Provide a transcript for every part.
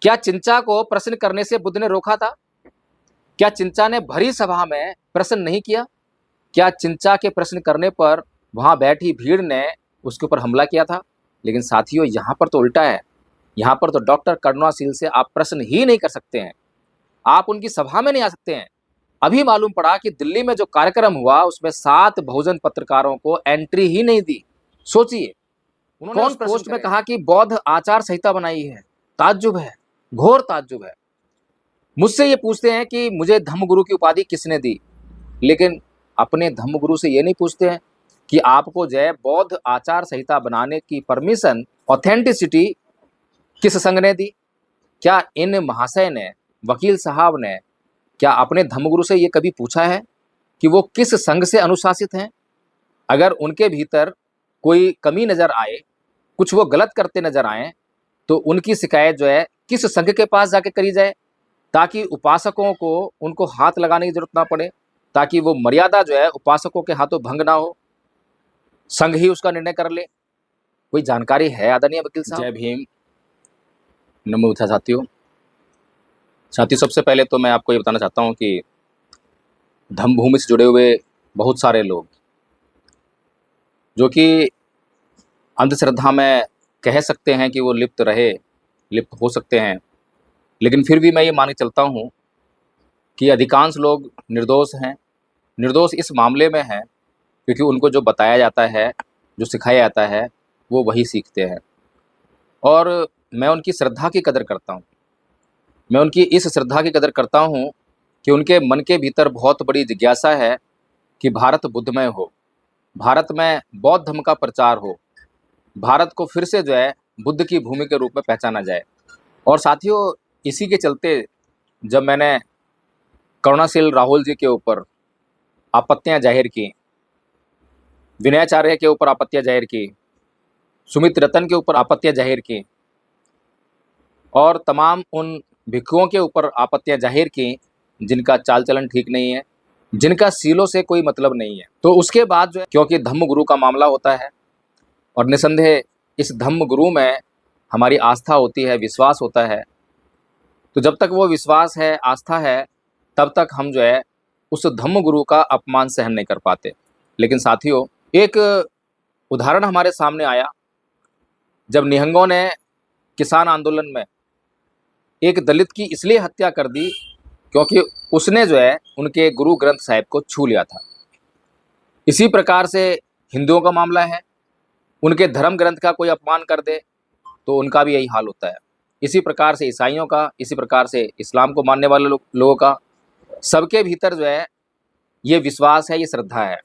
क्या चिंचा को प्रश्न करने से बुद्ध ने रोका था? क्या चिंचा ने भरी सभा में प्रश्न नहीं किया? क्या चिंचा के प्रश्न करने पर वहां बैठी भीड़ ने उसके ऊपर हमला किया था? लेकिन साथियों, यहाँ पर तो उल्टा है। यहाँ पर तो डॉक्टर करुणाशील से आप प्रश्न ही नहीं कर सकते हैं, आप उनकी सभा में नहीं आ सकते हैं। अभी मालूम पड़ा कि दिल्ली में जो कार्यक्रम हुआ उसमें 7 बहुजन पत्रकारों को एंट्री ही नहीं दी। सोचिए, उन्होंने कौन पोस्ट में कहा कि बौद्ध आचार संहिता बनाई है। ताज्जुब है, घोर ताज्जुब है। मुझसे ये पूछते हैं कि मुझे धम्मगुरु की उपाधि किसने दी, लेकिन अपने धम्मगुरु से ये नहीं पूछते हैं कि आपको जय बौद्ध आचार संहिता बनाने की परमिशन, ऑथेंटिसिटी किस संघ ने दी। क्या इन महाशय ने, वकील साहब ने, क्या अपने धर्मगुरु से ये कभी पूछा है कि वो किस संघ से अनुशासित हैं? अगर उनके भीतर कोई कमी नजर आए, कुछ वो गलत करते नजर आए, तो उनकी शिकायत जो है किस संघ के पास जाके करी जाए, ताकि उपासकों को उनको हाथ लगाने की जरूरत ना पड़े, ताकि वो मर्यादा जो है उपासकों के हाथों भंग ना हो, संघ ही उसका निर्णय कर ले। कोई जानकारी है आदरणीय वकील साहब? जय भीम, नमो बुद्धाय। साथियों, सबसे पहले तो मैं आपको ये बताना चाहता हूँ कि धम्मभूमि से जुड़े हुए बहुत सारे लोग जो कि अंधश्रद्धा में कह सकते हैं कि वो लिप्त हो सकते हैं, लेकिन फिर भी मैं ये मान के चलता हूँ कि अधिकांश लोग निर्दोष हैं। निर्दोष इस मामले में हैं क्योंकि उनको जो बताया जाता है, जो सिखाया जाता है, वो वही सीखते हैं। और मैं उनकी श्रद्धा की कदर करता हूँ। मैं उनकी इस श्रद्धा की कदर करता हूँ कि उनके मन के भीतर बहुत बड़ी जिज्ञासा है कि भारत बुद्धमय हो, भारत में बौद्ध धर्म का प्रचार हो, भारत को फिर से जो है बुद्ध की भूमि के रूप में पहचाना जाए। और साथियों, इसी के चलते जब मैंने करुणाशील राहुल जी के ऊपर आपत्तियां जाहिर की, विनयाचार्य के ऊपर आपत्तियां जाहिर की, सुमित रतन के ऊपर आपत्तियां जाहिर की और तमाम उन भिक्षुओं के ऊपर आपत्तियां जाहिर की जिनका चाल चलन ठीक नहीं है, जिनका सीलों से कोई मतलब नहीं है, तो उसके बाद जो है, क्योंकि धम्म गुरु का मामला होता है और निसंदेह इस धम्म गुरु में हमारी आस्था होती है, विश्वास होता है, तो जब तक वो विश्वास है, आस्था है, तब तक हम जो है उस धम्म गुरु का अपमान सहन नहीं कर पाते। लेकिन साथियों, एक उदाहरण हमारे सामने आया जब निहंगों ने किसान आंदोलन में एक दलित की इसलिए हत्या कर दी क्योंकि उसने जो है उनके गुरु ग्रंथ साहिब को छू लिया था। इसी प्रकार से हिंदुओं का मामला है, उनके धर्म ग्रंथ का कोई अपमान कर दे तो उनका भी यही हाल होता है। इसी प्रकार से ईसाइयों का, इसी प्रकार से इस्लाम को मानने वाले लोगों का, सबके भीतर जो है ये विश्वास है, ये श्रद्धा है।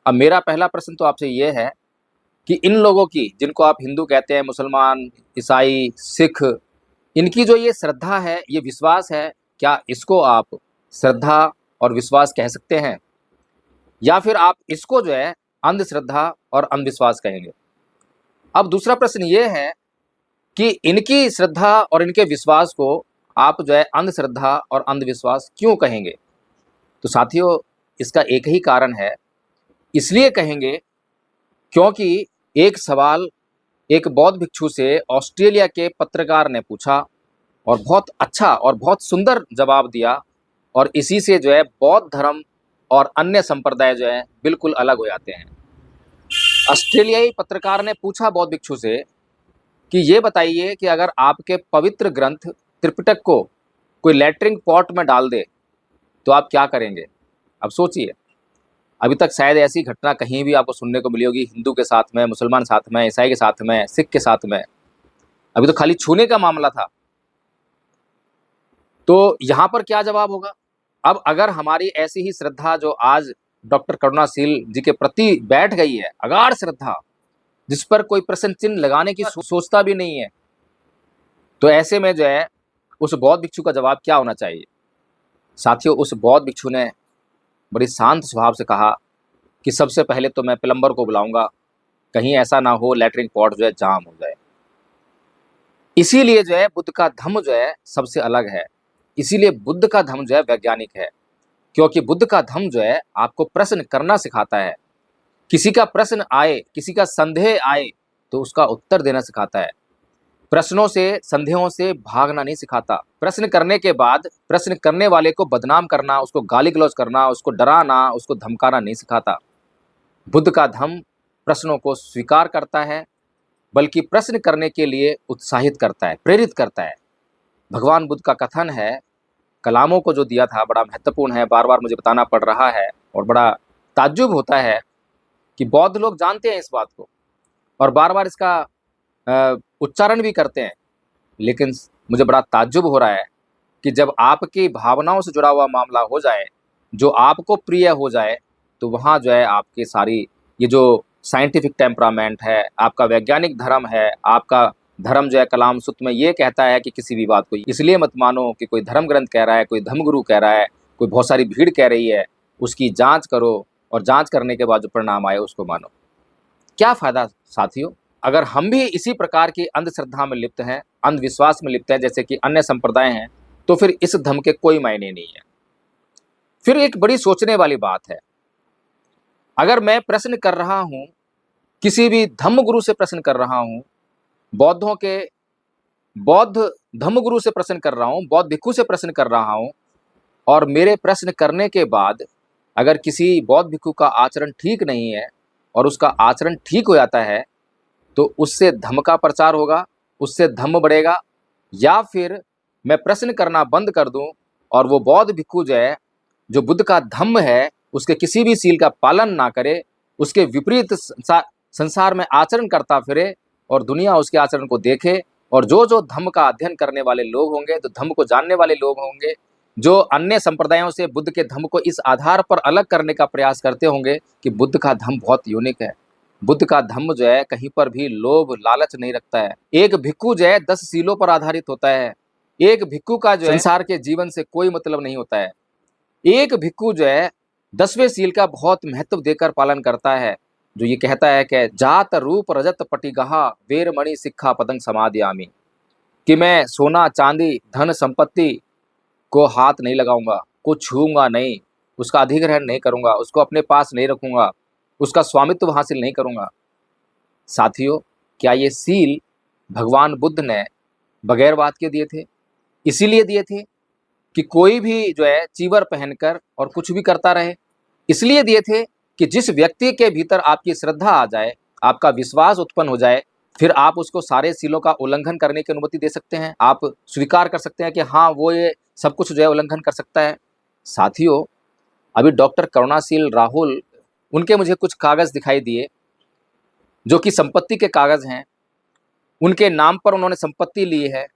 अब मेरा पहला प्रश्न तो आपसे ये है कि इन लोगों की, जिनको आप हिंदू कहते हैं, मुसलमान, ईसाई, सिख, इनकी जो ये श्रद्धा है, ये विश्वास है, क्या इसको आप श्रद्धा और विश्वास कह सकते हैं, या फिर आप इसको जो है अंधश्रद्धा और अंधविश्वास कहेंगे? अब दूसरा प्रश्न ये है कि इनकी श्रद्धा और इनके विश्वास को आप जो है अंधश्रद्धा और अंधविश्वास क्यों कहेंगे? तो साथियों, इसका एक ही कारण है। इसलिए कहेंगे क्योंकि एक सवाल एक बौद्ध भिक्षु से ऑस्ट्रेलिया के पत्रकार ने पूछा और बहुत अच्छा और बहुत सुंदर जवाब दिया, और इसी से जो है बौद्ध धर्म और अन्य संप्रदाय जो है बिल्कुल अलग हो जाते हैं। ऑस्ट्रेलियाई पत्रकार ने पूछा बौद्ध भिक्षु से कि ये बताइए कि अगर आपके पवित्र ग्रंथ त्रिपिटक को कोई लैट्रिन पॉट में डाल दे तो आप क्या करेंगे? अब सोचिए, अभी तक शायद ऐसी घटना कहीं भी आपको सुनने को मिली होगी, हिंदू के साथ में, मुसलमान साथ में, ईसाई के साथ में, सिख के साथ में। अभी तो खाली छूने का मामला था। तो यहाँ पर क्या जवाब होगा? अब अगर हमारी ऐसी ही श्रद्धा जो आज डॉक्टर करुणाशील जी के प्रति बैठ गई है, अगाध श्रद्धा जिस पर कोई प्रश्न चिन्ह लगाने की सोचता भी नहीं है, तो ऐसे में जो है उस बौद्ध भिक्षु का जवाब क्या होना चाहिए? साथियों, उस बौद्ध भिक्षु ने बड़ी शांत स्वभाव से कहा कि सबसे पहले तो मैं प्लम्बर को बुलाऊंगा, कहीं ऐसा ना हो लैट्रिन पॉट जो है जाम हो जाए। इसीलिए जो है बुद्ध का धम्म जो है सबसे अलग है। इसीलिए बुद्ध का धम्म जो है वैज्ञानिक है, क्योंकि बुद्ध का धम्म जो है आपको प्रश्न करना सिखाता है। किसी का प्रश्न आए, किसी का संदेह आए तो उसका उत्तर देना सिखाता है। प्रश्नों से, संदेहों से भागना नहीं सिखाता। प्रश्न करने के बाद प्रश्न करने वाले को बदनाम करना, उसको गाली गलौज करना, उसको डराना, उसको धमकाना नहीं सिखाता। बुद्ध का धम्म प्रश्नों को स्वीकार करता है, बल्कि प्रश्न करने के लिए उत्साहित करता है, प्रेरित करता है। भगवान बुद्ध का कथन है, कलामों को जो दिया था बड़ा महत्वपूर्ण है, बार बार मुझे बताना पड़ रहा है और बड़ा ताज्जुब होता है कि बौद्ध लोग जानते हैं इस बात को और बार बार इसका उच्चारण भी करते हैं, लेकिन मुझे बड़ा ताज्जुब हो रहा है कि जब आपकी भावनाओं से जुड़ा हुआ मामला हो जाए, जो आपको प्रिय हो जाए, तो वहाँ जो है आपकी सारी ये जो साइंटिफिक टेम्परामेंट है, आपका वैज्ञानिक धर्म है, आपका धर्म जो है कलाम सूत्र में ये कहता है कि किसी भी बात को इसलिए मत मानो कि कोई धर्म ग्रंथ कह रहा है, कोई धर्मगुरु कह रहा है, कोई बहुत सारी भीड़ कह रही है, उसकी जांच करो और जांच करने के बाद जो परिणाम आए उसको मानो। क्या फ़ायदा साथियों, अगर हम भी इसी प्रकार की अंधश्रद्धा में लिप्त हैं, अंधविश्वास में लिप्त हैं जैसे कि अन्य संप्रदाय हैं, तो फिर इस धर्म के कोई मायने नहीं है। फिर एक बड़ी सोचने वाली बात है, अगर मैं प्रश्न कर रहा हूँ, किसी भी धम्मगुरु से प्रश्न कर रहा हूँ, बौद्ध धम्मगुरु से प्रश्न कर रहा हूँ, बौद्ध भिक्षु से प्रश्न कर रहा हूँ, और मेरे प्रश्न करने के बाद अगर किसी बौद्ध भिक्षु का आचरण ठीक नहीं है और उसका आचरण ठीक हो जाता है, तो उससे धम्म का प्रचार होगा, उससे धम्म बढ़ेगा, या फिर मैं प्रश्न करना बंद कर दूं और वो बौद्ध भिक्षु जो है, जो बुद्ध का धम्म है, उसके किसी भी सील का पालन ना करे, उसके विपरीत संसार में आचरण करता फिरे और दुनिया उसके आचरण को देखे, और जो जो धम्म का अध्ययन करने वाले लोग होंगे, जो धम्म को जानने वाले लोग होंगे, जो अन्य संप्रदायों से बुद्ध के धम्म को इस आधार पर अलग करने का प्रयास करते होंगे कि बुद्ध का धम्म बहुत यूनिक है, बुद्ध का धम्म जो है कहीं पर भी लोभ लालच नहीं रखता है, एक भिक्षु जो है 10 सीलों पर आधारित होता है, एक भिक्षु का जो है संसार के जीवन से कोई मतलब नहीं होता है, एक भिक्षु जो है 10वें सील का बहुत महत्व देकर पालन करता है, जो ये कहता है कि जात रूप रजत पटिगहा वेरमणि सिक्खा पतंग समादयामी, कि मैं सोना चांदी धन संपत्ति को हाथ नहीं लगाऊंगा, को छूऊंगा नहीं, उसका अधिग्रहण नहीं करूंगा, उसको अपने पास नहीं रखूंगा, उसका स्वामित्व हासिल नहीं करूंगा। साथियों, क्या ये सील भगवान बुद्ध ने बगैर बात के दिए थे? इसीलिए दिए थे कि कोई भी जो है चीवर पहनकर और कुछ भी करता रहे? इसलिए दिए थे कि जिस व्यक्ति के भीतर आपकी श्रद्धा आ जाए, आपका विश्वास उत्पन्न हो जाए, फिर आप उसको सारे सीलों का उल्लंघन करने की अनुमति दे सकते हैं, आप स्वीकार कर सकते हैं कि हाँ वो ये सब कुछ जो है उल्लंघन कर सकता है। साथियों, अभी डॉक्टर करुणाशील राहुल, उनके मुझे कुछ कागज़ दिखाई दिए जो कि संपत्ति के कागज़ हैं, उनके नाम पर उन्होंने संपत्ति ली है।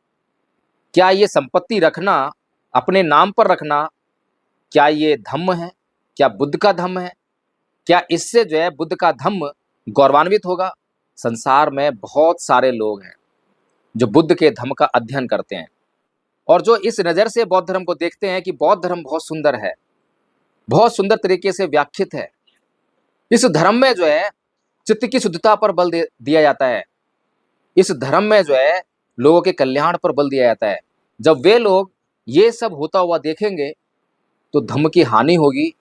क्या ये संपत्ति रखना, अपने नाम पर रखना, क्या ये धम्म है? क्या बुद्ध का धम्म है? क्या इससे जो है बुद्ध का धम्म गौरवान्वित होगा? संसार में बहुत सारे लोग हैं जो बुद्ध के धम्म का अध्ययन करते हैं और जो इस नज़र से बौद्ध धर्म को देखते हैं कि बौद्ध धर्म बहुत सुंदर है, बहुत सुंदर तरीके से व्याख्यात है। इस धर्म में जो है चित्त की शुद्धता पर बल दिया जाता है, इस धर्म में जो है लोगों के कल्याण पर बल दिया जाता है। जब वे लोग ये सब होता हुआ देखेंगे तो धम्म की हानि होगी,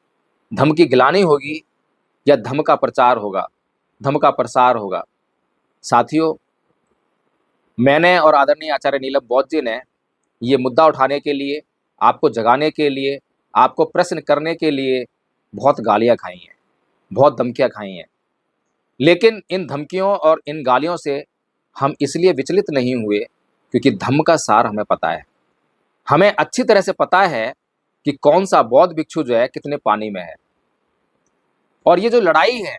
धम्म की गिलानी होगी, या धम्म का प्रचार होगा, धम्म का प्रसार होगा। साथियों, मैंने और आदरणीय आचार्य नीलम बौद्ध जी ने ये मुद्दा उठाने के लिए, आपको जगाने के लिए, आपको प्रश्न करने के लिए बहुत गालियाँ खाई हैं, बहुत धमकियाँ खाई हैं, लेकिन इन धमकियों और इन गालियों से हम इसलिए विचलित नहीं हुए क्योंकि धम्म का सार हमें पता है। हमें अच्छी तरह से पता है कि कौन सा बौद्ध भिक्षु जो है कितने पानी में है, और ये जो लड़ाई है,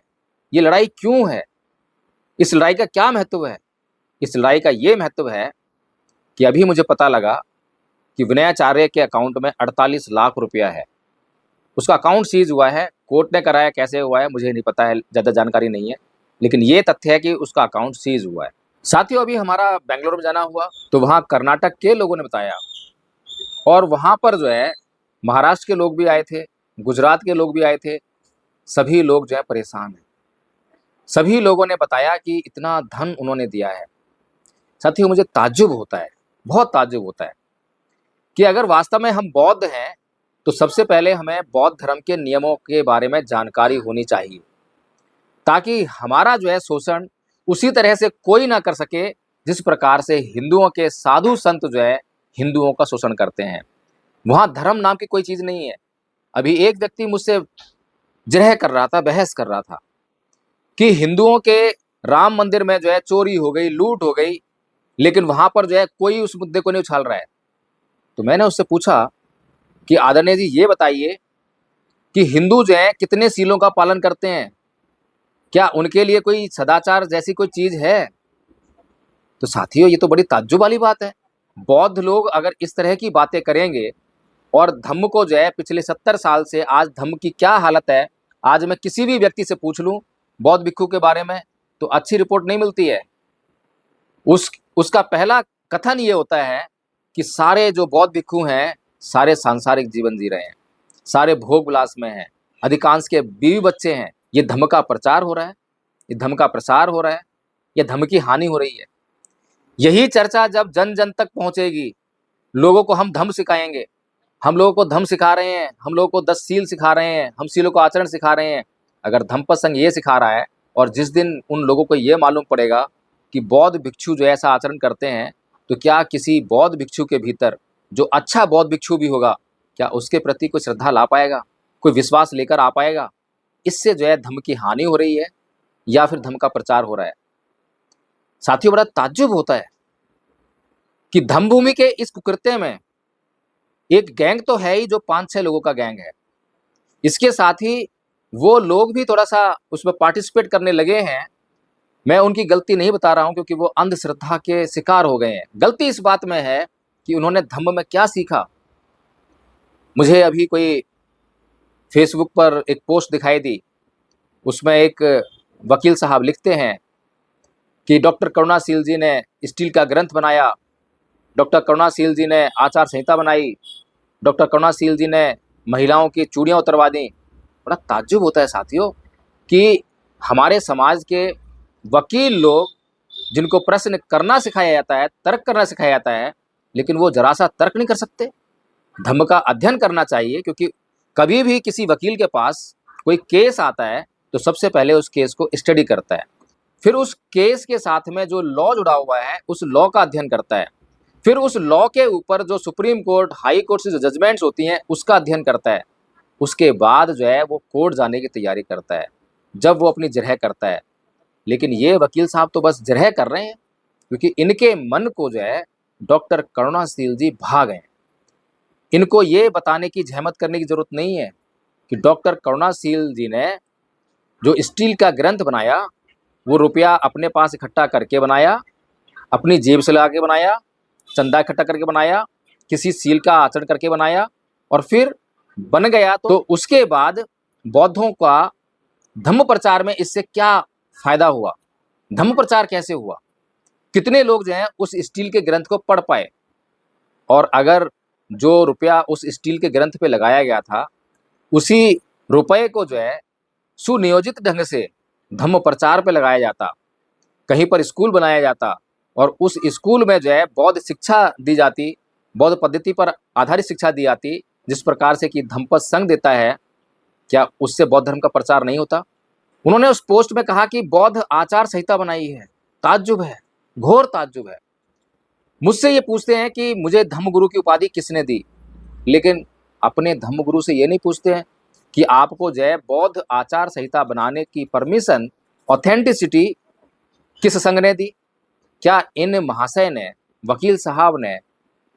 ये लड़ाई क्यों है, इस लड़ाई का क्या महत्व है? इस लड़ाई का ये महत्व है कि अभी मुझे पता लगा कि विनयाचार्य के अकाउंट में 48 लाख रुपया है, उसका अकाउंट सीज हुआ है, कोर्ट ने कराया, कैसे हुआ है मुझे नहीं पता है, ज़्यादा जानकारी नहीं है, लेकिन ये तथ्य है कि उसका अकाउंट सीज हुआ है। साथियों, अभी हमारा बेंगलुरु में जाना हुआ तो वहाँ कर्नाटक के लोगों ने बताया, और वहाँ पर जो है महाराष्ट्र के लोग भी आए थे, गुजरात के लोग भी आए थे, सभी लोग जो है परेशान हैं। सभी लोगों ने बताया कि इतना धन उन्होंने दिया है। साथियों, मुझे ताज्जुब होता है, बहुत ताज्जुब होता है कि अगर वास्तव में हम बौद्ध हैं तो सबसे पहले हमें बौद्ध धर्म के नियमों के बारे में जानकारी होनी चाहिए, ताकि हमारा जो है शोषण उसी तरह से कोई ना कर सके जिस प्रकार से हिंदुओं के साधु संत जो है हिंदुओं का शोषण करते हैं। वहाँ धर्म नाम की कोई चीज़ नहीं है। अभी एक व्यक्ति मुझसे जिरह कर रहा था, बहस कर रहा था कि हिंदुओं के राम मंदिर में जो है चोरी हो गई, लूट हो गई, लेकिन वहाँ पर जो है कोई उस मुद्दे को नहीं उछाल रहा है। तो मैंने उससे पूछा कि आदरणीय जी ये बताइए कि हिंदू जो है कितने सीलों का पालन करते हैं? क्या उनके लिए कोई सदाचार जैसी कोई चीज़ है? तो साथियों, ये तो बड़ी ताज्जुब वाली बात है। बौद्ध लोग अगर इस तरह की बातें करेंगे और धम्म को जो है पिछले 70 साल से आज धम्म की क्या हालत है, आज मैं किसी भी व्यक्ति से पूछ लूँ बौद्ध भिक्षु के बारे में तो अच्छी रिपोर्ट नहीं मिलती है। उसका पहला कथन ये होता है कि सारे जो बौद्ध भिक्षु हैं सारे सांसारिक जीवन जी रहे हैं, सारे भोग विलास में हैं, अधिकांश के बीवी बच्चे हैं। ये धम्म का प्रचार हो रहा है, ये धम्म का प्रसार हो रहा है, ये धम्म की हानि हो रही है। यही चर्चा जब जन जन तक पहुंचेगी, लोगों को हम धम्म सिखाएंगे, हम लोगों को धम्म सिखा रहे हैं, हम लोगों को 10 सील सिखा रहे हैं, हम सीलों को आचरण सिखा रहे हैं। अगर धम्म संघ ये सिखा रहा है और जिस दिन उन लोगों को ये मालूम पड़ेगा कि बौद्ध भिक्षु जो ऐसा आचरण करते हैं, तो क्या किसी बौद्ध भिक्षु के भीतर जो अच्छा बौद्ध भिक्षु भी होगा, क्या उसके प्रति कोई श्रद्धा ला पाएगा, कोई विश्वास लेकर आ पाएगा? इससे जो है धम्म की हानि हो रही है या फिर धम्म का प्रचार हो रहा है। साथियों, बड़ा ताज्जुब होता है कि धम्म भूमि के इस कुकृत्य में एक गैंग तो है ही जो 5-6 लोगों का गैंग है। इसके साथ ही वो लोग भी थोड़ा सा उसमें पार्टिसिपेट करने लगे हैं। मैं उनकी गलती नहीं बता रहा हूं क्योंकि वो अंधश्रद्धा के शिकार हो गए हैं। गलती इस बात में है कि उन्होंने धम्म में क्या सीखा। मुझे अभी कोई फेसबुक पर एक पोस्ट दिखाई दी, उसमें एक वकील साहब लिखते हैं कि डॉक्टर करुणाशील जी ने स्टील का ग्रंथ बनाया, डॉक्टर करुणाशील जी ने आचार संहिता बनाई, डॉक्टर करुणाशील जी ने महिलाओं की चूड़ियाँ उतरवा दी। बड़ा ताज्जुब होता है साथियों कि हमारे समाज के वकील लोग जिनको प्रश्न करना सिखाया जाता है, तर्क करना सिखाया जाता है, लेकिन वो जरा सा तर्क नहीं कर सकते। धम्म का अध्ययन करना चाहिए, क्योंकि कभी भी किसी वकील के पास कोई केस आता है तो सबसे पहले उस केस को स्टडी करता है, फिर उस केस के साथ में जो लॉ जुड़ा हुआ है उस लॉ का अध्ययन करता है, फिर उस लॉ के ऊपर जो सुप्रीम कोर्ट, हाई कोर्ट से जो जजमेंट्स होती हैं उसका अध्ययन करता है। उसके बाद जो है वो कोर्ट जाने की तैयारी करता है, जब वो अपनी जिरह करता है। लेकिन ये वकील साहब तो बस जिरह कर रहे हैं, क्योंकि इनके मन को जो है डॉक्टर करुणाशील जी भा गए। इनको ये बताने की जहमत करने की जरूरत नहीं है कि डॉक्टर करुणाशील जी ने जो स्टील का ग्रंथ बनाया वो रुपया अपने पास इकट्ठा करके बनाया, अपनी जेब से लगा के बनाया, चंदा इकट्ठा करके बनाया, किसी सील का आचरण करके बनाया और फिर बन गया। तो उसके बाद बौद्धों का धम्म प्रचार में इससे क्या फायदा हुआ? धम्म प्रचार कैसे हुआ? कितने लोग जो हैं उस स्टील के ग्रंथ को पढ़ पाए? और अगर जो रुपया उस स्टील के ग्रंथ पे लगाया गया था, उसी रुपए को जो है सुनियोजित ढंग से धम्म प्रचार पे लगाया जाता, कहीं पर स्कूल बनाया जाता और उस स्कूल में जो है बौद्ध शिक्षा दी जाती, बौद्ध पद्धति पर आधारित शिक्षा दी जाती, जिस प्रकार से कि धम्मपद संघ देता है, क्या उससे बौद्ध धर्म का प्रचार नहीं होता? उन्होंने उस पोस्ट में कहा कि बौद्ध आचार संहिता बनाई है। ताज्जुब है, घोर ताज्जुब है। मुझसे ये पूछते हैं कि मुझे धम्मगुरु की उपाधि किसने दी, लेकिन अपने धम्मगुरु से ये नहीं पूछते हैं कि आपको जो है बौद्ध आचार संहिता बनाने की परमिशन, ऑथेंटिसिटी किस संघ ने दी? क्या इन महाशय ने, वकील साहब ने,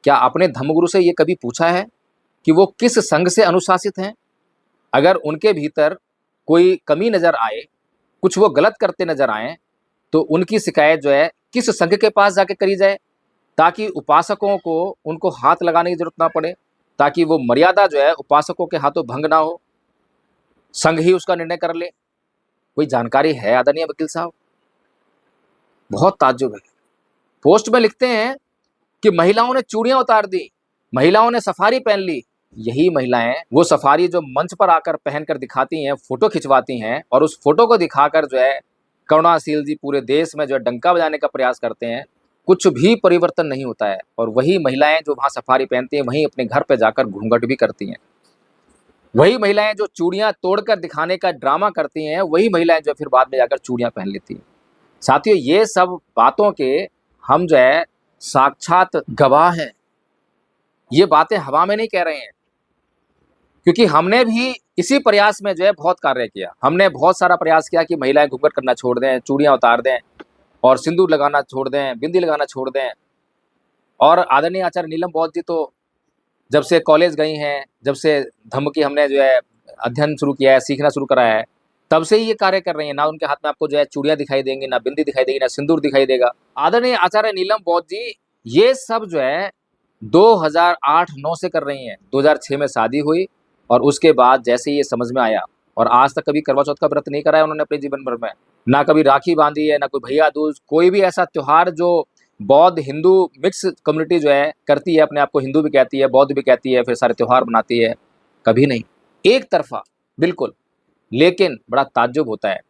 क्या अपने धम्मगुरु से ये कभी पूछा है कि वो किस संघ से अनुशासित हैं? अगर उनके भीतर कोई कमी नज़र आए, कुछ वो गलत करते नज़र आए, तो उनकी शिकायत जो है किस संघ के पास जाके करी जाए, ताकि उपासकों को उनको हाथ लगाने की जरूरत ना पड़े, ताकि वो मर्यादा जो है उपासकों के हाथों भंग ना हो, संघ ही उसका निर्णय कर ले। कोई जानकारी है आदरणीय वकील साहब? बहुत ताज्जुब है। पोस्ट में लिखते हैं कि महिलाओं ने चूड़ियां उतार दी, महिलाओं ने सफारी पहन ली। यही महिलाएं वो सफारी जो मंच पर आकर पहनकर दिखाती हैं, फोटो खिंचवाती हैं और उस फोटो को दिखाकर जो है करुणाशील जी पूरे देश में जो है डंका बजाने का प्रयास करते हैं, कुछ भी परिवर्तन नहीं होता है। और वही महिलाएं जो वहाँ सफारी पहनती हैं, वहीं अपने घर पर जाकर घूंघट भी करती हैं। वही महिलाएं जो चूड़ियां तोड़कर दिखाने का ड्रामा करती हैं, वही महिलाएं जो फिर बाद में जाकर चूड़ियां पहन लेती हैं। साथियों, ये सब बातों के हम जो है साक्षात गवाह हैं। ये बातें हवा में नहीं कह रहे हैं, क्योंकि हमने भी इसी प्रयास में जो है बहुत कार्य किया। हमने बहुत सारा प्रयास किया कि महिलाएं घूंघट करना छोड़ दें, चूड़ियां उतार दें और सिंदूर लगाना छोड़ दें, बिंदी लगाना छोड़ दें। और आदरणीय आचार्य नीलम बौद्ध जी तो जब से कॉलेज गई हैं, जब से धम्म की हमने जो है अध्ययन शुरू किया है, सीखना शुरू करा है, तब से ही ये कार्य कर रही हैं। ना उनके हाथ में आपको जो है चूड़ियां दिखाई देंगी, ना बिंदी दिखाई देगी, ना सिंदूर दिखाई देगा। आदरणीय आचार्य नीलम बौद्ध जी ये सब जो है 2008-9 से कर रही हैं। 2006 में शादी हुई और उसके बाद जैसे ही ये समझ में आया, और आज तक कभी करवा चौथ का व्रत नहीं कराया उन्होंने अपने जीवन भर में, ना कभी राखी बांधी है, ना कोई भैया दूज, कोई भी ऐसा त्योहार जो बौद्ध हिंदू मिक्स कम्युनिटी जो है करती है, अपने आप को हिंदू भी कहती है, बौद्ध भी कहती है, फिर सारे त्योहार मनाती है, कभी नहीं, एक तरफा बिल्कुल। लेकिन बड़ा ताज्जुब होता है।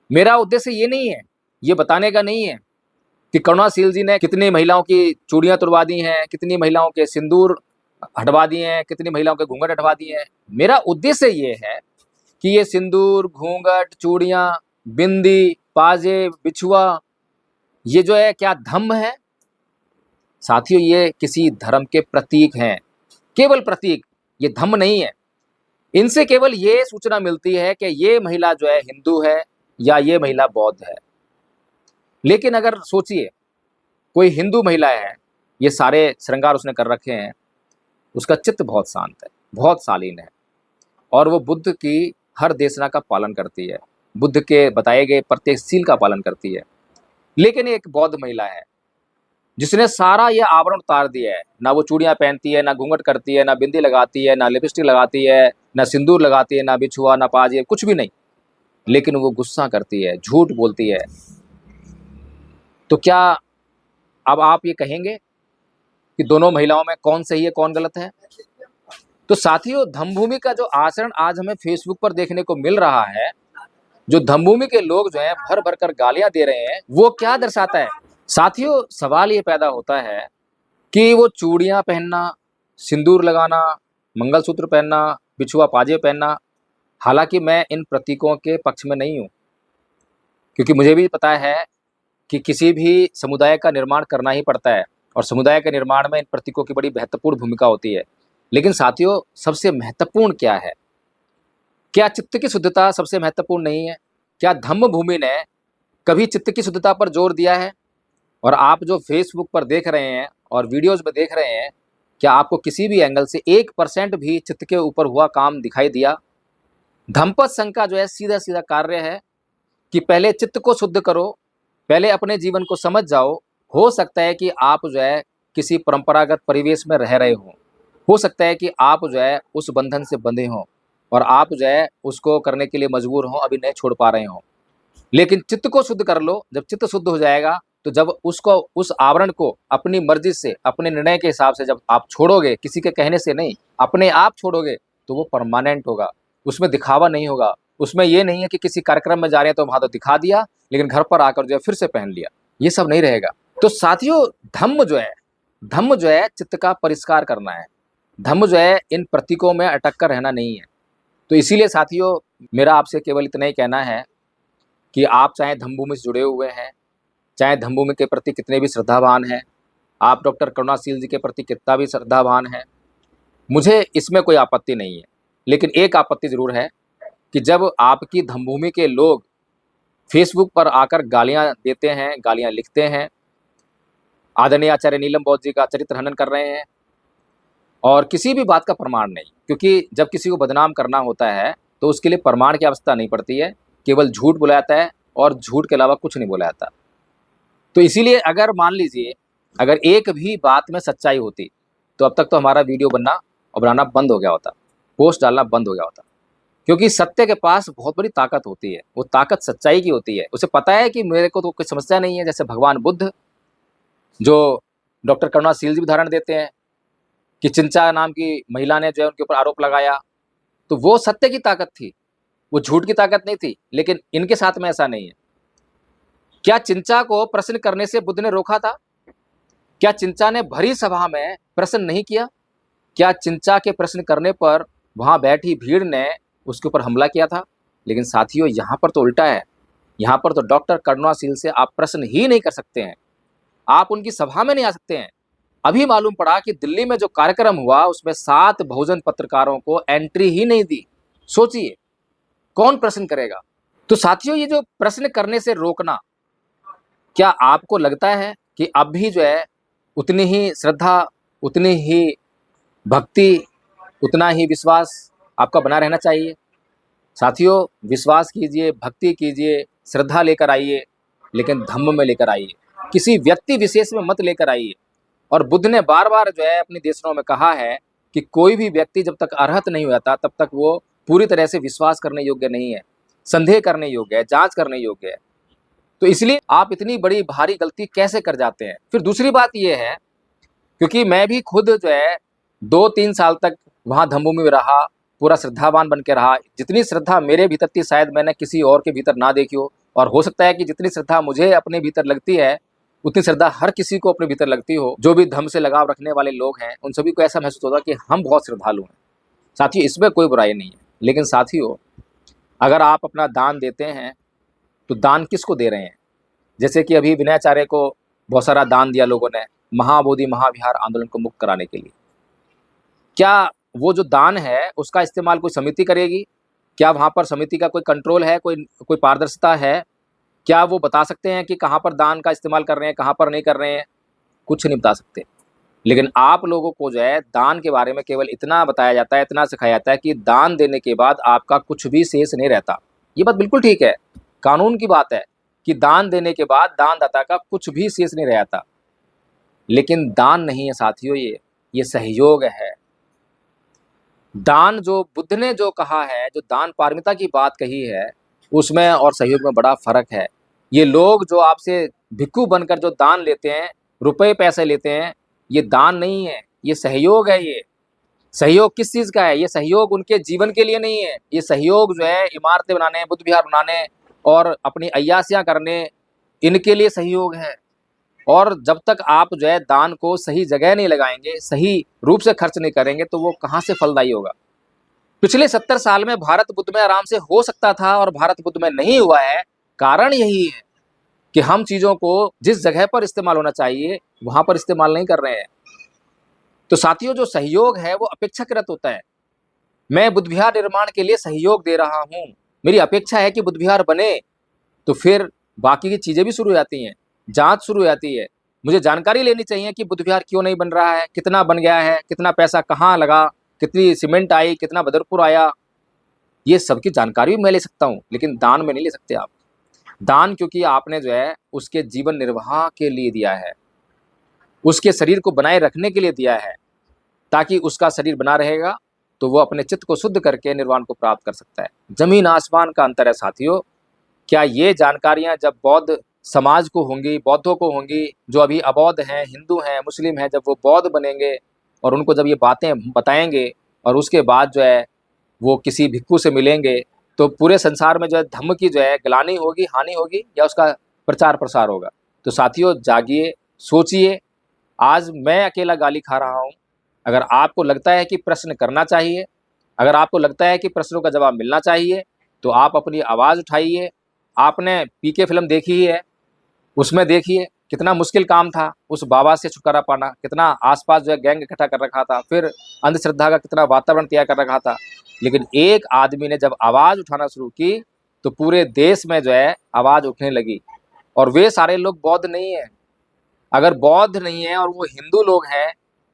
मेरा उद्देश्य ये नहीं है, ये बताने का नहीं है कि करुणाशील जी ने कितनी महिलाओं की चूड़ियां तुड़वा दी हैं, कितनी महिलाओं के सिंदूर हटवा दिए हैं, कितनी महिलाओं के घूंघट हटवा दिए हैं। मेरा उद्देश्य ये है कि ये सिंदूर, घूंघट, चूड़ियां, बिंदी, पाजे, बिछुआ, ये जो है क्या धम्म है? साथियों, ये किसी धर्म के प्रतीक हैं, केवल प्रतीक, ये धम्म नहीं है। इनसे केवल ये सूचना मिलती है कि ये महिला जो है हिंदू है या ये महिला बौद्ध है। लेकिन अगर सोचिए, कोई हिंदू महिला है, ये सारे श्रृंगार उसने कर रखे हैं, उसका चित्त बहुत शांत है, बहुत शालीन है, और वो बुद्ध की हर देशना का पालन करती है, बुद्ध के बताए गए प्रत्येक सील का पालन करती है। लेकिन एक बौद्ध महिला है जिसने सारा ये आवरण उतार दिया है, ना वो चूड़ियां पहनती है, ना घूंघट करती है, ना बिंदी लगाती है, ना लिपस्टिक लगाती है, ना सिंदूर लगाती है, ना बिछुआ, ना पाजे, कुछ भी नहीं। लेकिन वो गुस्सा करती है, झूठ बोलती है। तो क्या अब आप ये कहेंगे कि दोनों महिलाओं में कौन सही है, कौन गलत है? तो साथियों, धम्मभूमि का जो आचरण आज हमें फेसबुक पर देखने को मिल रहा है, जो धम्मभूमि के लोग जो हैं भर भर कर गालियां दे रहे हैं, वो क्या दर्शाता है? साथियों, सवाल ये पैदा होता है कि वो चूड़ियां पहनना, सिंदूर लगाना, मंगलसूत्र पहनना, बिछुआ पाजे पहनना, हालांकि मैं इन प्रतीकों के पक्ष में नहीं हूं, क्योंकि मुझे भी पता है कि किसी भी समुदाय का निर्माण करना ही पड़ता है, और समुदाय के निर्माण में इन प्रतीकों की बड़ी महत्वपूर्ण भूमिका होती है। लेकिन साथियों, सबसे महत्वपूर्ण क्या है? क्या चित्त की शुद्धता सबसे महत्वपूर्ण नहीं है? क्या धम्म भूमि ने कभी चित्त की शुद्धता पर जोर दिया है? और आप जो फेसबुक पर देख रहे हैं और वीडियोस में देख रहे हैं, क्या आपको किसी भी एंगल से 1% भी चित्त के ऊपर हुआ काम दिखाई दिया? धम्मपद संघ का जो है सीधा सीधा कार्य है कि पहले चित्त को शुद्ध करो, पहले अपने जीवन को समझ जाओ। हो सकता है कि आप जो है किसी परंपरागत परिवेश में रह रहे हो सकता है कि आप जो है उस बंधन से बंधे हों और आप जो है उसको करने के लिए मजबूर हों, अभी नहीं छोड़ पा रहे हों। लेकिन चित्त को शुद्ध कर लो। जब चित्त शुद्ध हो जाएगा, तो जब उसको, उस आवरण को अपनी मर्जी से, अपने निर्णय के हिसाब से जब आप छोड़ोगे, किसी के कहने से नहीं, अपने आप छोड़ोगे, तो वो परमानेंट होगा। उसमें दिखावा नहीं होगा। उसमें ये नहीं है कि किसी कार्यक्रम में जा रहे हैं तो वहां तो दिखा दिया, लेकिन घर पर आकर जो है फिर से पहन लिया। ये सब नहीं रहेगा। तो साथियों, धम्म जो है चित्त का परिष्कार करना है। धम्म जो है इन प्रतीकों में अटक कर रहना नहीं है। तो इसीलिए साथियों, मेरा आपसे केवल इतना ही कहना है कि आप चाहे धम्मभूमि से जुड़े हुए हैं, चाहे धम्मभूमि के प्रति कितने भी श्रद्धावान हैं, आप डॉक्टर करुणाशील जी के प्रति कितना भी श्रद्धावान हैं, मुझे इसमें कोई आपत्ति नहीं है। लेकिन एक आपत्ति जरूर है कि जब आपकी धम्मभूमि के लोग फेसबुक पर आकर गालियां देते हैं, गालियां लिखते हैं, आदरणीय आचार्य नीलम बौद्ध जी का चरित्र हनन कर रहे हैं, और किसी भी बात का प्रमाण नहीं। क्योंकि जब किसी को बदनाम करना होता है तो उसके लिए प्रमाण की आवश्यकता नहीं पड़ती है, केवल झूठ बोला जाता है, और झूठ के अलावा कुछ नहीं बोला जाता। तो इसीलिए अगर मान लीजिए, अगर एक भी बात में सच्चाई होती, तो अब तक तो हमारा वीडियो बनना और बनाना बंद हो गया होता, पोस्ट डालना बंद हो गया होता। क्योंकि सत्य के पास बहुत बड़ी ताकत होती है, वो ताकत सच्चाई की होती है। उसे पता है कि मेरे को तो कोई समस्या नहीं है, जैसे भगवान बुद्ध, जो डॉक्टर करुणाशील जी उदाहरण देते हैं कि चिंचा नाम की महिला ने जो है उनके ऊपर आरोप लगाया, तो वो सत्य की ताकत थी, वो झूठ की ताकत नहीं थी। लेकिन इनके साथ में ऐसा नहीं है। क्या चिंचा को प्रश्न करने से बुद्ध ने रोका था? क्या चिंचा ने भरी सभा में प्रश्न नहीं किया? क्या चिंचा के प्रश्न करने पर वहां बैठी भीड़ ने उसके ऊपर हमला किया था? लेकिन साथियों, यहाँ पर तो उल्टा है। यहाँ पर तो डॉक्टर करुणाशील से आप प्रश्न ही नहीं कर सकते हैं। आप उनकी सभा में नहीं आ सकते हैं। अभी मालूम पड़ा कि दिल्ली में जो कार्यक्रम हुआ उसमें 7 बहुजन पत्रकारों को एंट्री ही नहीं दी। सोचिए कौन प्रश्न करेगा। तो साथियों, ये जो प्रश्न करने से रोकना, क्या आपको लगता है कि अब भी जो है उतनी ही श्रद्धा, उतनी ही भक्ति, उतना ही विश्वास आपका बना रहना चाहिए? साथियों, विश्वास कीजिए, भक्ति कीजिए, श्रद्धा लेकर आइए, लेकिन धम्म में लेकर आइए, किसी व्यक्ति विशेष में मत लेकर आइए। और बुद्ध ने बार बार जो है अपनी देशनों में कहा है कि कोई भी व्यक्ति जब तक अरहत नहीं हो जाता तब तक वो पूरी तरह से विश्वास करने योग्य नहीं है, संदेह करने योग्य है, जांच करने योग्य है। तो इसलिए आप इतनी बड़ी भारी गलती कैसे कर जाते हैं? फिर दूसरी बात ये है, क्योंकि मैं भी खुद जो है 2-3 साल तक वहाँ धम्मभूमि में रहा, पूरा श्रद्धावान बन के रहा। जितनी श्रद्धा मेरे भीतर थी शायद मैंने किसी और के भीतर ना देखी हो, और हो सकता है कि जितनी श्रद्धा मुझे अपने भीतर लगती है उतनी श्रद्धा हर किसी को अपने भीतर लगती हो। जो भी धर्म से लगाव रखने वाले लोग हैं उन सभी को ऐसा महसूस होता कि हम बहुत श्रद्धालु हैं। साथियों, इसमें कोई बुराई नहीं है, लेकिन साथियों, अगर आप अपना दान देते हैं तो दान किसको दे रहे हैं? जैसे कि अभी विनयाचार्य को बहुत सारा दान दिया लोगों ने महाबोधि महाविहार आंदोलन को मुक्त कराने के लिए। क्या वो जो दान है उसका इस्तेमाल कोई समिति करेगी? क्या वहाँ पर समिति का कोई कंट्रोल है, कोई पारदर्शिता है? क्या वो बता सकते हैं कि कहाँ पर दान का इस्तेमाल कर रहे हैं, कहाँ पर नहीं कर रहे हैं? कुछ नहीं बता सकते। लेकिन आप लोगों को जो है दान के बारे में केवल इतना बताया जाता है, इतना सिखाया जाता है कि दान देने के बाद आपका कुछ भी शेष नहीं रहता। ये बात बिल्कुल ठीक है, कानून की बात है कि दान देने के बाद दानदाता का कुछ भी शेष नहीं रहता। लेकिन दान नहीं है साथियों, ये सहयोग है। दान जो बुद्ध ने जो कहा है, जो दान पारमिता की बात कही है, उसमें और सहयोग में बड़ा फर्क है। ये लोग जो आपसे भिक्षु बनकर जो दान लेते हैं, रुपए पैसे लेते हैं, ये दान नहीं है, ये सहयोग है। ये सहयोग किस चीज़ का है? ये सहयोग उनके जीवन के लिए नहीं है। ये सहयोग जो है इमारतें बनाने, बुद्ध विहार बनाने और अपनी अय्यासियाँ करने, इनके लिए सहयोग है। और जब तक आप जो है दान को सही जगह नहीं लगाएंगे, सही रूप से खर्च नहीं करेंगे, तो वो कहाँ से फलदायी होगा? पिछले 70 साल में भारत बुद्ध में आराम से हो सकता था और भारत बुद्ध में नहीं हुआ है। कारण यही है कि हम चीज़ों को जिस जगह पर इस्तेमाल होना चाहिए वहाँ पर इस्तेमाल नहीं कर रहे हैं। तो साथियों, जो सहयोग है वो अपेक्षाकृत होता है। मैं बुद्ध विहार निर्माण के लिए सहयोग दे रहा हूँ, मेरी अपेक्षा है कि बुद्ध विहार बने, तो फिर बाकी की चीज़ें भी शुरू हो जाती हैं, जांच शुरू हो जाती है। मुझे जानकारी लेनी चाहिए कि बुद्ध विहार क्यों नहीं बन रहा है, कितना बन गया है, कितना पैसा कहाँ लगा, कितनी सीमेंट आई, कितना बदरपुर आया, ये सबकी जानकारी भी मैं ले सकता हूँ, लेकिन दान में नहीं ले सकते आप। दान क्योंकि आपने जो है उसके जीवन निर्वाह के लिए दिया है, उसके शरीर को बनाए रखने के लिए दिया है, ताकि उसका शरीर बना रहेगा तो वो अपने चित्त को शुद्ध करके निर्वाण को प्राप्त कर सकता है। जमीन आसमान का अंतर है साथियों। क्या ये जानकारियाँ जब बौद्ध समाज को होंगी, बौद्धों को होंगी, जो अभी अबौद्ध हैं, हिंदू हैं, मुस्लिम हैं, जब वो बौद्ध बनेंगे और उनको जब ये बातें बताएंगे और उसके बाद जो है वो किसी भिक्षु से मिलेंगे, तो पूरे संसार में जो है धम्म की जो है ग्लानि होगी, हानि होगी, या उसका प्रचार प्रसार होगा? तो साथियों, जागिए, सोचिए। आज मैं अकेला गाली खा रहा हूँ। अगर आपको लगता है कि प्रश्न करना चाहिए, अगर आपको लगता है कि प्रश्नों का जवाब मिलना चाहिए, तो आप अपनी आवाज़ उठाइए। आपने पीके फिल्म देखी ही है, उसमें देखिए कितना मुश्किल काम था उस बाबा से छुटकारा पाना, कितना आसपास जो है गैंग इकट्ठा कर रखा था, फिर अंधश्रद्धा का कितना वातावरण तैयार कर रखा था। लेकिन एक आदमी ने जब आवाज़ उठाना शुरू की तो पूरे देश में जो है आवाज़ उठने लगी। और वे सारे लोग बौद्ध नहीं हैं। अगर बौद्ध नहीं है और वो हिंदू लोग हैं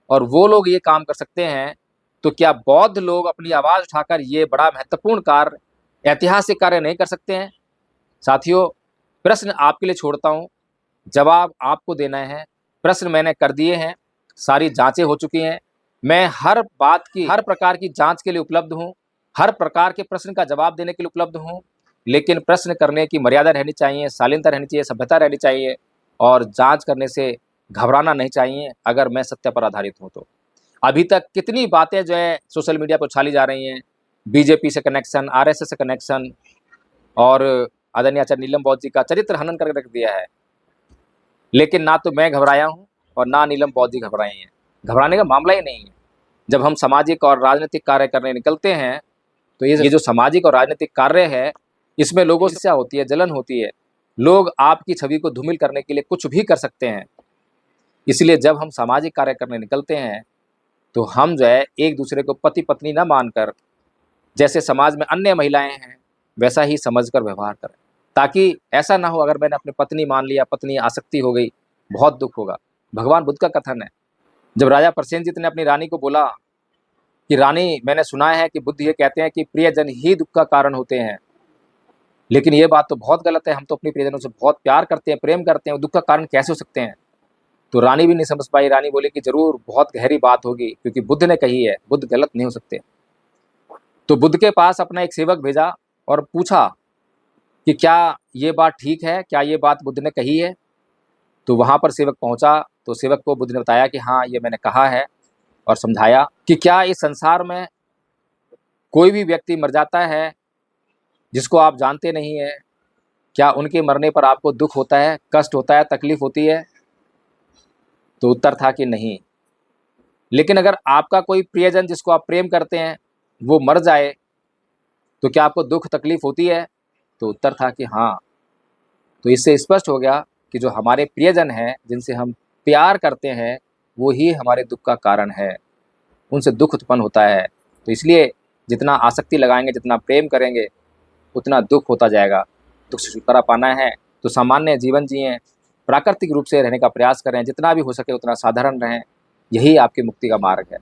और वो लोग ये काम कर सकते हैं, तो क्या बौद्ध लोग अपनी आवाज़ उठाकर ये बड़ा महत्वपूर्ण कार्य, ऐतिहासिक कार्य नहीं कर सकते हैं? साथियों, प्रश्न आपके लिए छोड़ता हूँ, जवाब आपको देना है। प्रश्न मैंने कर दिए हैं, सारी जांचें हो चुकी हैं। मैं हर बात की, हर प्रकार की जांच के लिए उपलब्ध हूँ, हर प्रकार के प्रश्न का जवाब देने के लिए उपलब्ध हूँ। लेकिन प्रश्न करने की मर्यादा रहनी चाहिए, शालीनता रहनी चाहिए, सभ्यता रहनी चाहिए, और जांच करने से घबराना नहीं चाहिए अगर मैं सत्य पर आधारित हूँ तो। अभी तक कितनी बातें जो है सोशल मीडिया पर उछाली जा रही हैं, बीजेपी से कनेक्शन, आरएसएस से कनेक्शन, और आदरणीय आचार्य नीलम बौद्ध जी का चरित्र हनन करके रख दिया है। लेकिन ना तो मैं घबराया हूँ और ना नीलम बौद्ध जी घबराए हैं। घबराने का मामला ही नहीं है। जब हम सामाजिक और राजनीतिक कार्य करने निकलते हैं तो ये जो सामाजिक और राजनीतिक कार्य है, इसमें लोगों से होती है, जलन होती है। लोग आपकी छवि को धूमिल करने के लिए कुछ भी कर सकते हैं। इसलिए जब हम सामाजिक कार्य करने निकलते हैं तो हम जो है एक दूसरे को पति पत्नी ना मानकर, जैसे समाज में अन्य महिलाएं हैं वैसा ही समझकर व्यवहार करें, ताकि ऐसा ना हो अगर मैंने अपनी पत्नी मान लिया, पत्नी आसक्ति हो गई, बहुत दुख होगा। भगवान बुद्ध का कथन है, जब राजा प्रसेनजित ने अपनी रानी को बोला कि रानी, मैंने सुना है कि बुद्ध ये कहते हैं कि प्रियजन ही दुख का कारण होते हैं, लेकिन ये बात तो बहुत गलत है, हम तो अपने प्रियजनों से बहुत प्यार करते हैं, प्रेम करते हैं, दुख का कारण कैसे हो सकते हैं। तो रानी भी नहीं समझ पाई। रानी बोली कि जरूर बहुत गहरी बात होगी, क्योंकि बुद्ध ने कही है, बुद्ध गलत नहीं हो सकते। तो बुद्ध के पास अपना एक सेवक भेजा और पूछा कि क्या ये बात ठीक है, क्या ये बात बुद्ध ने कही है। तो वहाँ पर सेवक पहुँचा तो सेवक को बुद्ध ने बताया कि हाँ, ये मैंने कहा है, और समझाया कि क्या इस संसार में कोई भी व्यक्ति मर जाता है जिसको आप जानते नहीं है, क्या उनके मरने पर आपको दुख होता है, कष्ट होता है, तकलीफ होती है। तो उत्तर था कि नहीं। लेकिन अगर आपका कोई प्रियजन जिसको आप प्रेम करते हैं वो मर जाए तो क्या आपको दुख तकलीफ होती है। तो उत्तर था कि हाँ। तो इससे स्पष्ट हो गया कि जो हमारे प्रियजन हैं, जिनसे हम प्यार करते हैं, वो ही हमारे दुख का कारण है, उनसे दुख उत्पन्न होता है। तो इसलिए जितना आसक्ति लगाएंगे, जितना प्रेम करेंगे, उतना दुख होता जाएगा। दुख से छुटकारा पाना है तो सामान्य जीवन जिएं, प्राकृतिक रूप से रहने का प्रयास करें, जितना भी हो सके उतना साधारण रहें, यही आपकी मुक्ति का मार्ग है।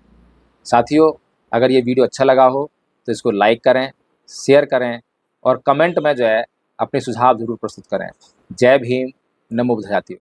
साथियों, अगर ये वीडियो अच्छा लगा हो तो इसको लाइक करें, शेयर करें और कमेंट में जो है अपने सुझाव ज़रूर प्रस्तुत करें। जय भीम, नमो बुद्धाय।